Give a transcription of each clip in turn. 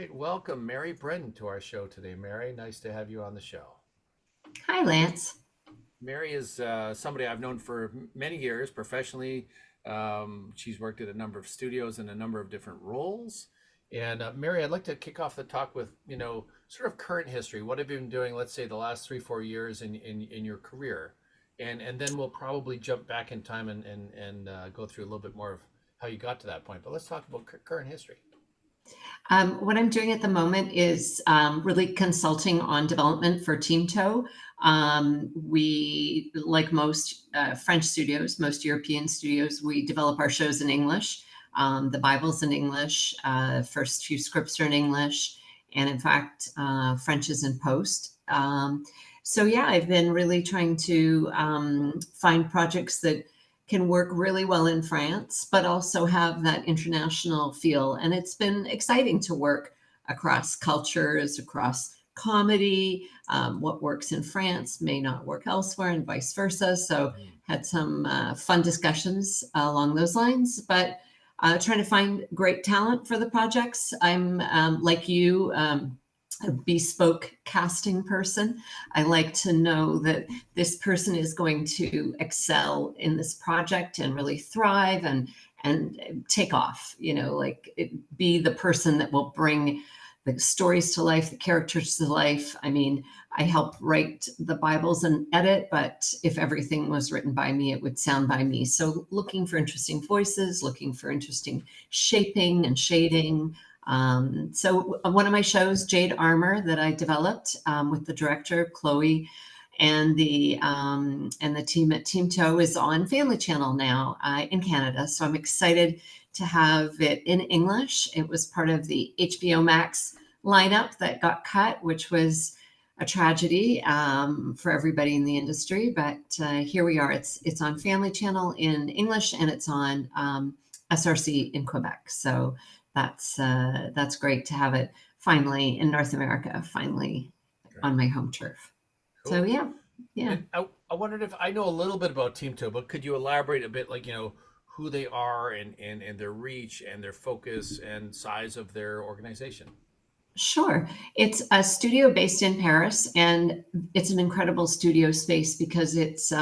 right, welcome Mary Bredin to our show today. Mary, nice to have you on the show. Hi, Lance. Mary is somebody I've known for many years professionally. She's worked at a number of studios in a number of different roles. And Mary, I'd like to kick off the talk with, sort of current history. What have you been doing, let's say, the last 3, 4 years in your career? And then we'll probably jump back in time and go through a little bit more of how you got to that point. But let's talk about current history. What I'm doing at the moment is really consulting on development for TeamTO. We, like most French studios, most European studios, we develop our shows in English. The Bible's in English, first few scripts are in English, and in fact, French is in post. So yeah, I've been really trying to find projects that can work really well in France, but also have that international feel. And it's been exciting to work across cultures, across comedy. What works in France may not work elsewhere, and vice versa. So, Mm. had some fun discussions along those lines. But trying to find great talent for the projects. I'm like you. A bespoke casting person. I like to know that this person is going to excel in this project and really thrive and take off, be the person that will bring the stories to life, the characters to life. I mean, I help write the Bibles and edit, but if everything was written by me, it would sound by me. So looking for interesting voices, looking for interesting shaping and shading. So one of my shows, Jade Armor, that I developed with the director Chloe and the team at TeamTO, is on Family Channel now in Canada. So I'm excited to have it in English. It was part of the HBO Max lineup that got cut, which was a tragedy for everybody in the industry. But here we are. It's on Family Channel in English, and it's on SRC in Quebec. So that's great to have it finally in North America, finally Great. on my home turf. So Cool. yeah, yeah. And I wondered if I know a little bit about TeamTO, but could you elaborate a bit, like, who they are and their reach and their focus and size of their organization? Sure. It's a studio based in Paris, and it's an incredible studio space because it's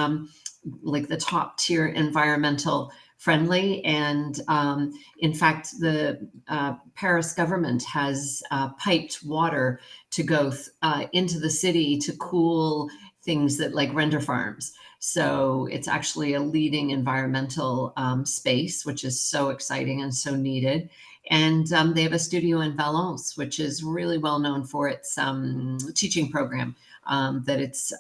like the top tier environmental friendly. And in fact, the Paris government has piped water to go into the city to cool things that like render farms. So it's actually a leading environmental space, which is so exciting and so needed. And they have a studio in Valence, which is really well known for its teaching program, that it's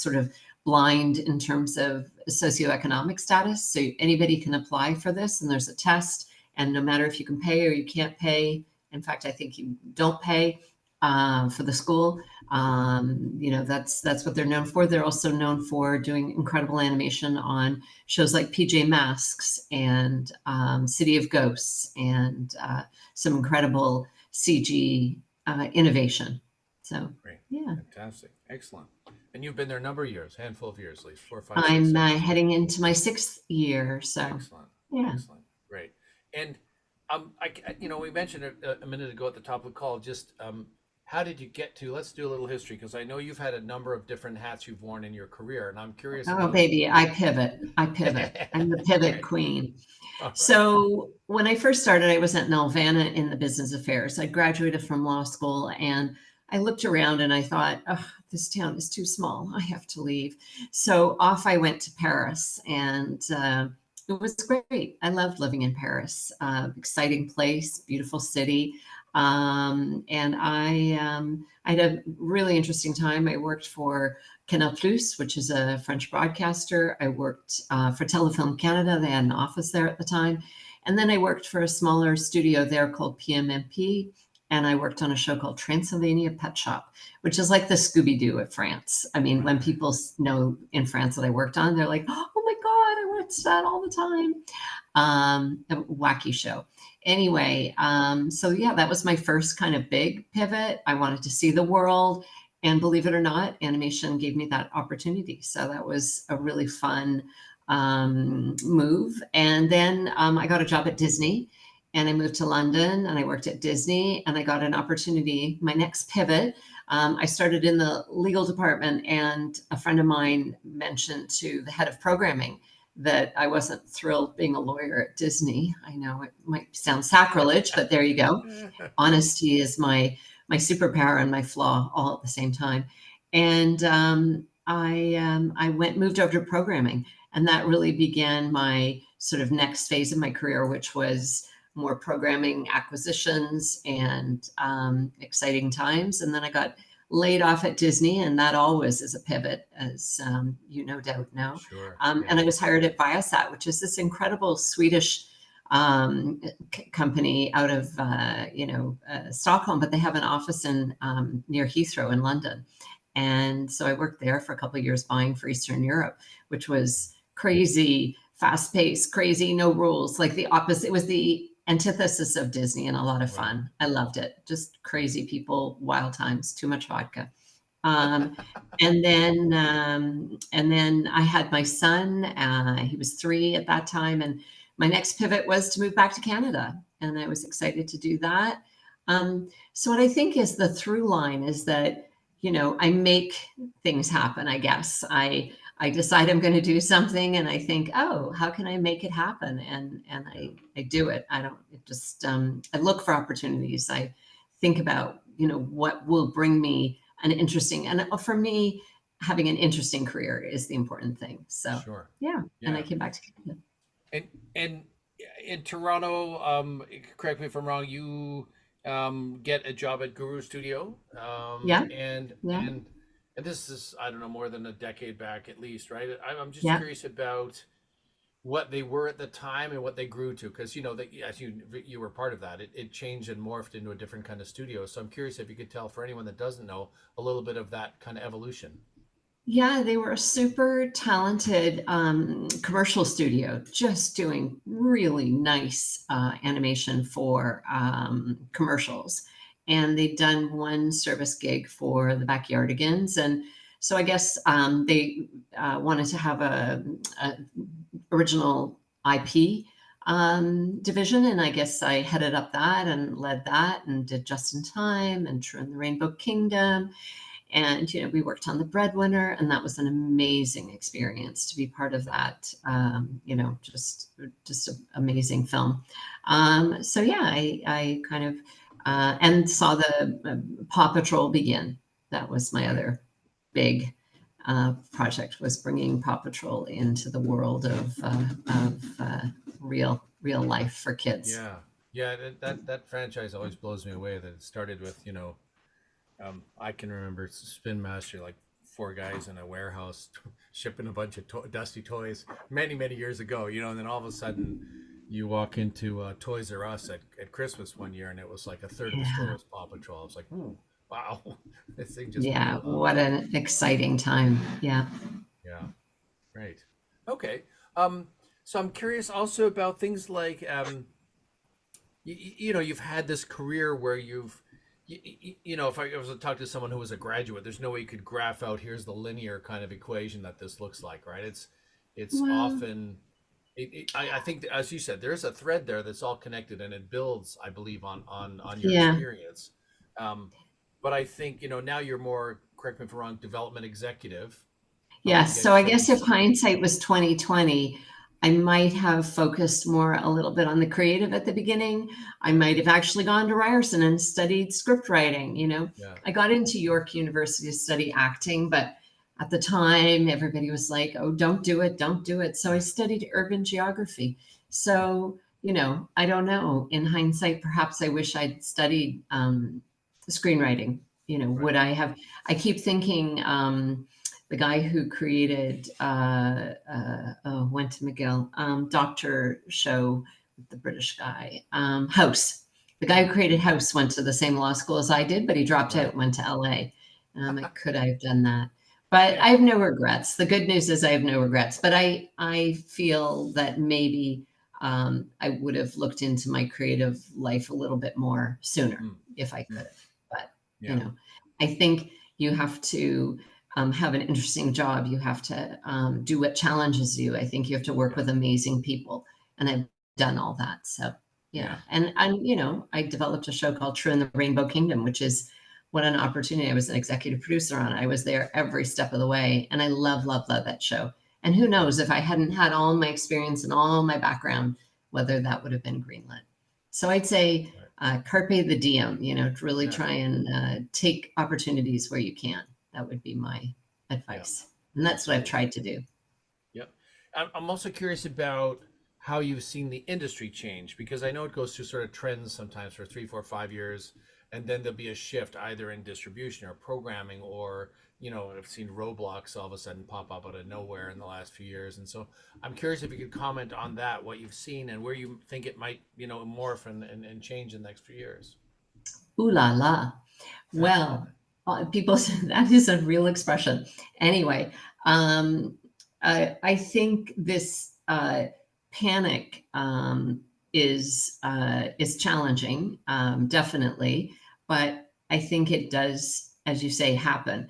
sort of blind in terms of socioeconomic status. So anybody can apply for this, and there's a test. And no matter if you can pay or you can't pay, in fact, I think you don't pay for the school. That's what they're known for. They're also known for doing incredible animation on shows like PJ Masks and City of Ghosts and some incredible CG innovation. So, Great. yeah, Fantastic. Excellent. And you've been there a number of years, handful of years, at least 4, 5, 6, I'm 7. heading into my sixth year. So, Excellent. yeah. Excellent. Great. And we mentioned it a minute ago at the top of the call, just how did you get to, let's do a little history, because I know you've had a number of different hats you've worn in your career, and I'm curious Oh, about. baby, I pivot. I pivot. I'm the pivot Okay. queen. All right. So when I first started, I was at Nelvana in the business affairs. I graduated from law school, and I looked around and I thought, oh, this town is too small. I have to leave. So off I went to Paris, and it was great. I loved living in Paris. Exciting place, beautiful city. And I had a really interesting time. I worked for Canal Plus, which is a French broadcaster. I worked for Telefilm Canada. They had an office there at the time. And then I worked for a smaller studio there called PMMP. And I worked on a show called Transylvania Pet Shop, which is like the Scooby Doo of France. I mean, when Right. people know in France that I worked on, they're like, oh my God, I watched that all the time. A wacky show. Anyway, so yeah, that was my first kind of big pivot. I wanted to see the world. And believe it or not, animation gave me that opportunity. So that was a really fun move. And then I got a job at Disney and I moved to London and I worked at Disney and I got an opportunity. My next pivot, I started in the legal department, and a friend of mine mentioned to the head of programming that I wasn't thrilled being a lawyer at Disney. I know it might sound sacrilege, but there you go. Honesty is my superpower and my flaw all at the same time. And I moved over to programming, and that really began my sort of next phase of my career, which was more programming acquisitions and exciting times. And then I got laid off at Disney, and that always is a pivot, as you no doubt know. Sure. And I was hired at Viasat, which is this incredible Swedish company out of Stockholm, but they have an office in near Heathrow in London. And so I worked there for a couple of years buying for Eastern Europe, which was crazy, fast paced, crazy, no rules, like the opposite. It was the antithesis of Disney and a lot of Right. fun. I loved it. Just crazy people, wild times, too much vodka. And then I had my son. He was 3 at that time, and my next pivot was to move back to Canada, and I was excited to do that. So what I think is the through line is that, I make things happen. I guess I decide I'm going to do something, and I think, oh, how can I make it happen? And I do it. I don't it just I look for opportunities. I think about what will bring me an interesting, and for me, having an interesting career is the important thing. So Sure. yeah, and I Yeah. came back to Canada. And in Toronto, correct me if I'm wrong, you get a job at Guru Studio, Yeah, yeah, and this is, I don't know, more than a decade back at least, right? I'm just yeah. curious about what they were at the time and what they grew to, because that, as you were part of that, it changed and morphed into a different kind of studio. So I'm curious if you could tell, for anyone that doesn't know, a little bit of that kind of evolution. Yeah, they were a super talented commercial studio, just doing really nice animation for commercials. And they'd done one service gig for the Backyardigans. And so I guess they wanted to have a original IP division. And I guess I headed up that and led that and did Just in Time and True and the Rainbow Kingdom. And we worked on The Breadwinner, and that was an amazing experience to be part of that. Just an amazing film. So yeah, I kind of and saw the Paw Patrol begin. That was my Right. other big project, was bringing Paw Patrol into the world of real life for kids. Yeah. Yeah. That franchise always blows me away. That it started with, I can remember Spin Master, like 4 guys in a warehouse shipping a bunch of dusty toys many years ago, and then all of a sudden you walk into Toys R Us at Christmas one year, and it was like a third of the store Yeah. was Paw Patrol. I was like, ooh, wow, this thing just Yeah, blew up. what an exciting time. Yeah. Yeah, right. Okay. Um, so I'm curious also about things like, you've had this career where if I was to talk to someone who was a graduate, there's no way you could graph out, here's the linear kind of equation that this looks like, right? It's Well, often, I think, as you said, there's a thread there that's all connected, and it builds, I believe, on your yeah. experience. Um, but I think, now you're more, correct me if I'm wrong, development executive, helping Yes. get So I guess if kids. hindsight was 2020, I might have focused more a little bit on the creative at the beginning. I Yeah, might have actually gone to Ryerson and studied script writing. yeah, I got into York University to study acting, but at the time everybody was like, "Oh, don't do it, don't do it." So I studied urban geography. So, I don't know. In hindsight, perhaps I wish I'd studied screenwriting. Would right. I have? I keep thinking the guy who created went to McGill, Doctor Show, the British guy, House. The guy Mm, who created House went to the same law school as I did, but he dropped out right. and went to LA. Could I have done that? But I Yeah, have no regrets. The good news is I have no regrets. But I feel that maybe I would have looked into my creative life a little bit more sooner mm, if I mm, could have. But you yeah, know, I think you have to have an interesting job. You have to do what challenges you. I think you have to work yeah. with amazing people, and I've done all that. So Yeah. Yeah. And I developed a show called True in the Rainbow Kingdom, which is what an opportunity. I was an executive producer on. I was there every step of the way. And I love, Yeah. love, love that show. And who Yeah. knows if I hadn't had all my experience and all my background, whether that would have been greenlit. So I'd say Right. carpe the diem, to really Yeah. try and take opportunities where you can. That would be my Yeah. advice. And that's what I've Absolutely. tried to do. Yep. I'm also curious about how you've seen the industry change because I know it goes through sort of trends sometimes for 3, 4, 5 years, and then there'll be a shift either in distribution or programming, or I've seen Roblox all of a sudden pop up out of nowhere in the last few years, and so I'm curious if you could comment on that, what you've seen, and where you think it might morph and change in the next few years. Ooh la la. Well, people say that is a real expression. Anyway, I think this panic is challenging, definitely, but I think it does, as you say, happen.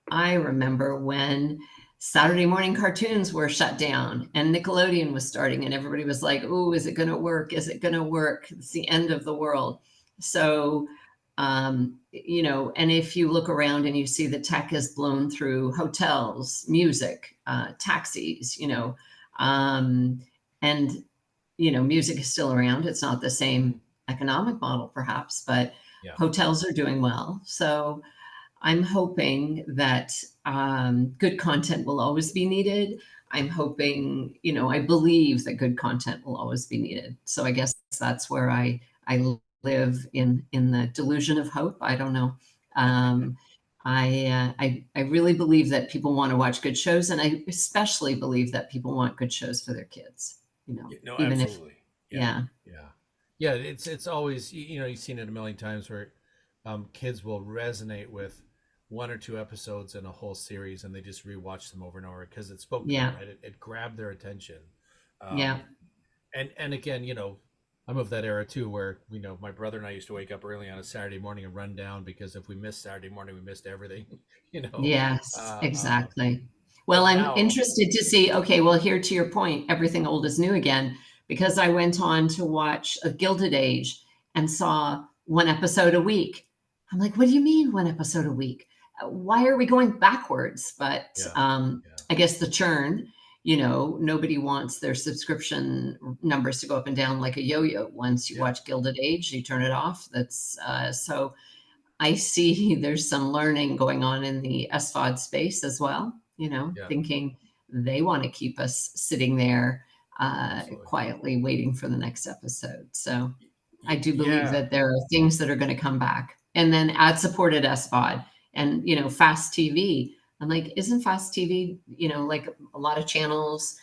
I remember when Saturday morning cartoons were shut down and Nickelodeon was starting, and everybody was like, "Oh, is it going to work? Is it going to work? It's the end of the world." So and if you look around and you see the tech has blown through hotels, music, taxis, um, and music is still around. It's not the Hmm. same economic model, perhaps, but Yeah. hotels are doing well. So I'm hoping that good content will always be needed. I'm hoping, I believe that good content will always be needed. So I guess that's where I live in the delusion of hope. I don't know. Um, I really believe that people want to watch good shows, and I especially believe that people want good shows for their kids. No, Even if absolutely. Yeah. yeah, Yeah. Yeah. It's always you've seen it a million times where kids will resonate with 1 or 2 episodes in a whole series, and they just rewatch them over and over because it spoke to them, yeah, right? It grabbed their attention. yeah, Um, and again, I'm of that era too, where my brother and I used to wake up early on a Saturday morning and run down because if we missed Saturday morning, we missed everything. you know. yes, Uh, uh, exactly. Well, but I'm now, interested to see. Okay, well, here to your point, everything old is new again, because I went on to watch A Gilded Age and saw one episode a week. I'm like, what do you mean one episode a week? Why are we going backwards? But yeah, yeah, I guess the churn, nobody wants their subscription numbers to go up and down like a yo-yo. Once you yeah, watch Gilded Age, you turn it off. That's so I see there's some learning going on in the SVOD space as well, yeah, thinking they want to keep us sitting there absolutely. quietly waiting for the next episode. So I do believe Yeah. that there are things that are going to come back. And then ad supported SVOD and, fast TV. I'm like, isn't fast TV, like a lot of channels,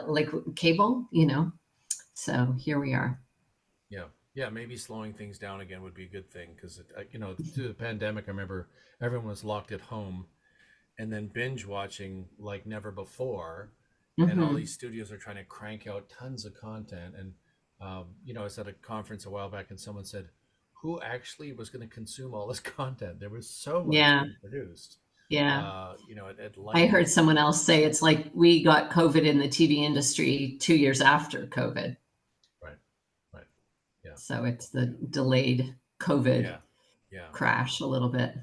like cable, So here we are. Yeah, yeah, maybe slowing things down again would be a good thing because through the pandemic, I remember everyone was locked at home and then binge watching like never before, and all Hmm. these studios are trying to crank out tons of content. And I was at a conference a while back, and someone said, "Who actually was going to consume all this content? There was so much Yeah. being produced, Yeah. at I lightning heard speed." someone else say it's like we got COVID in the TV industry 2 years after COVID. Right, right, yeah, So it's the yeah, delayed COVID yeah, yeah, crash a little bit.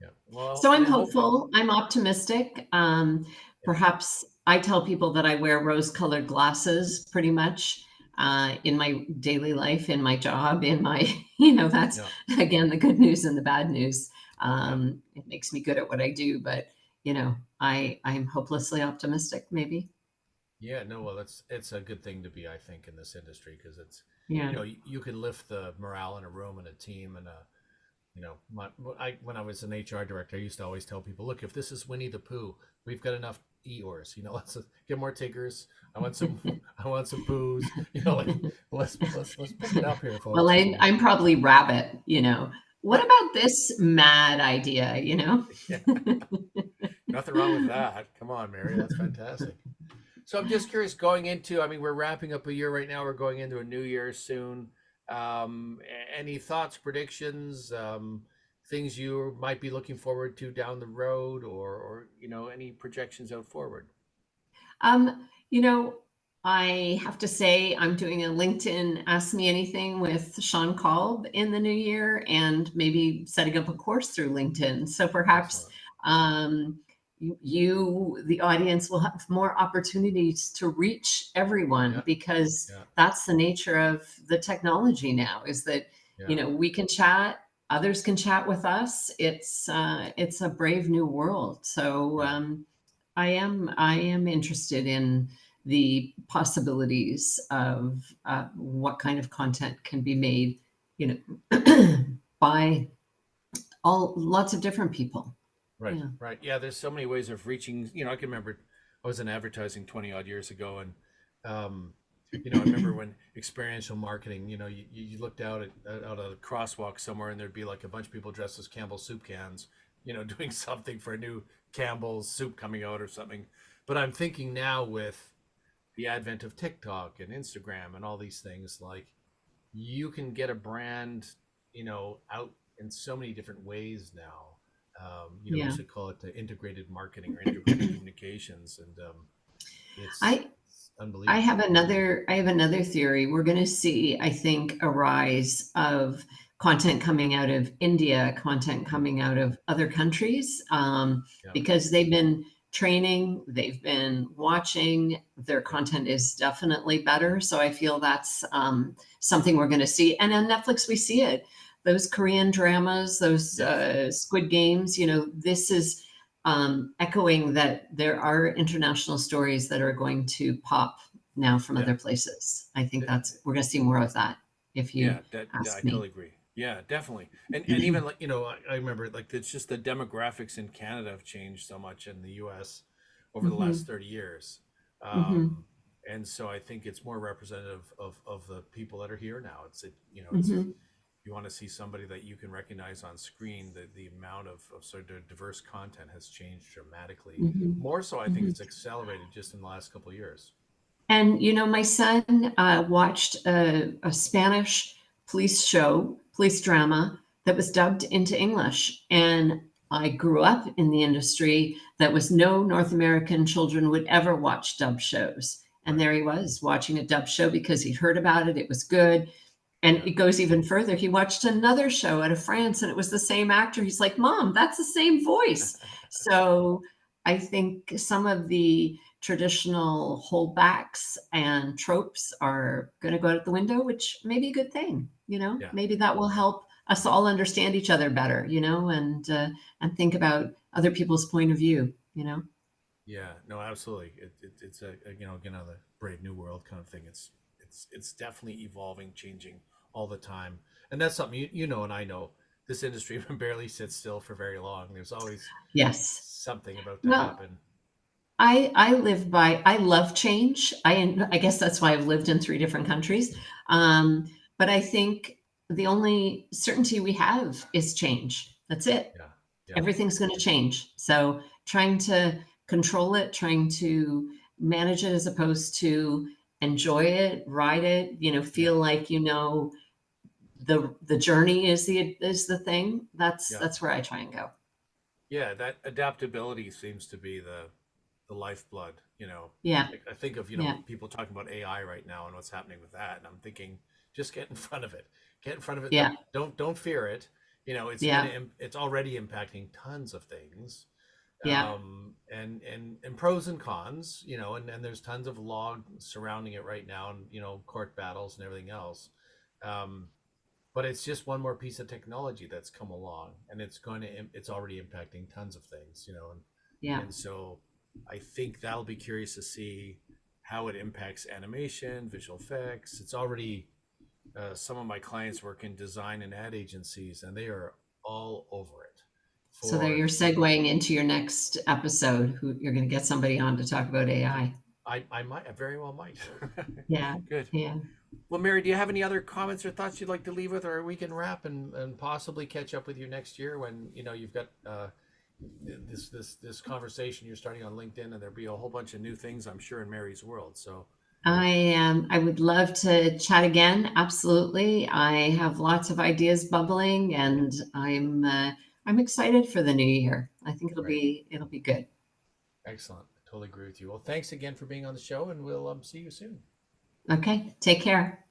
yeah. Well, So and I'm then hopefully, hopeful. I'm optimistic. yeah, Perhaps I tell people that I wear rose colored glasses pretty much in my daily life, in my job, in my, that's yeah, again the good news and the bad news. yeah. It makes me good at what I do, but, I'm hopelessly optimistic, maybe. Yeah, no, well, it's a good thing to be, I think, in this industry because it's, Yeah. you can lift the morale in a room and a team and when I was an HR director, I used to always tell people, look, if this is Winnie the Pooh, we've got enough Eeyores, let's get more Tigers. I want some Poohs, like let's pick it up here, Well, folks. I'm probably rabbit, What Right. about this mad idea, Yeah, nothing wrong with that. Come on, Mary, that's fantastic. So I'm just curious, going into, I mean, we're wrapping up a year right now. We're going into a new year soon. Any thoughts, predictions, things you might be looking forward to down the road, or any projections out forward? You know, I have to say I'm doing a LinkedIn Ask Me Anything with Sean Kolb in the new year and maybe setting up a course through LinkedIn. So perhaps Excellent. um, the audience, will have more opportunities to reach everyone Yeah. because Yeah. that's the nature of the technology now is that, Yeah. we can chat, others can chat with us. It's a brave new world. So Yeah. I am interested in the possibilities of what kind of content can be made, by all lots of different people. Right. Yeah. Right. Yeah. There's so many ways of reaching. I can remember I was in advertising 20 odd years ago, and um, I remember when experiential marketing. You looked out at a crosswalk somewhere, and there'd be like a bunch of people dressed as Campbell's soup cans. Doing something for a new Campbell's soup coming out or something. But I'm thinking now with the advent of TikTok and Instagram and all these things, like you can get a brand, out in so many different ways now. We Yeah. should call it the integrated marketing or integrated communications, and it's, I it's I unbelievable. have another theory. We're going to see, I think, a rise of content coming out of India, content Mm, coming out of other countries, yeah, because they've been training, they've been watching. Their yeah, content is definitely better. So I feel that's something we're going to see. And on Netflix, we see it. Those Korean dramas, those yes, Squid Games. This is echoing that there are international stories that are going to pop now from yeah, other places. I think d- we're going to see more of that if you yeah. That I ask totally me. agree. Yeah, definitely. And even like I remember like it's just the demographics in Canada have changed so much in the U.S. over the Hmm. last 30 years. Hmm. Um, and so I think it's more representative of the people that are here now. It's if Hmm. you want to see somebody that you can recognize on screen, the amount of sort of diverse content has changed dramatically. Hmm. More so, I think Hmm. it's accelerated just in the last couple of years. And my son watched a Spanish police drama that was dubbed into English. And I grew up in the industry that was no North American children would ever watch dub shows. And Right. there he was watching a dub show because he'd heard about it. It was good. And Yeah. it goes even further. He watched another show out of France and it was the same actor. He's like, Mom, that's the same voice. So I think some of the traditional holdbacks and tropes are going to go out the window, which may be a good thing. Yeah. Maybe that will help us all understand each other better, and think about other people's point of view. Yeah, no, absolutely. It's again on the brave new world kind of thing. It's definitely evolving, changing all the time, and that's something and I know. This industry barely sits still for very long. There's always Yes. something about to Well, happen. I love change. I guess that's why I've lived in three different countries. Yeah, But I think the only certainty we have is change. That's it. yeah, yeah, Everything's going to change. So trying to control it, trying to manage it as opposed to enjoy it, ride it, yeah, feel like the journey is the thing. That's yeah, that's where I try and go. yeah. That adaptability seems to be the lifeblood. Yeah. Like I think of Yeah. people talking about AI right now and what's happening with that, and I'm thinking, just get in front of it. Get in front of it. Yeah. Don't fear it. Yeah. It's already impacting tons of things, Yeah. and pros and cons. And there's tons of law surrounding it right now, and court battles and everything else. Um, but it's just one more piece of technology that's come along, and it's already impacting tons of things. Yeah. And so I think that'll be curious to see how it impacts animation, visual effects. It's already some of my clients work in design and ad agencies, and they are all over it. So there For you're segueing into your next episode. Who you're going to get somebody on to talk about AI. I might, I very well might. Yeah. Good. Yeah. Well, Mary, do you have any other comments or thoughts you'd like to leave with, or we can wrap and possibly catch up with you next year when you've got this conversation you're starting on LinkedIn, and there'll be a whole bunch of new things I'm sure in Mary's world. So I would love to chat again. Absolutely. I have lots of ideas bubbling and I'm excited for the new year. I think it'll right, be it'll be good. excellent. Totally agree with you. Well, thanks again for being on the show, and we'll see you soon. Okay, take care.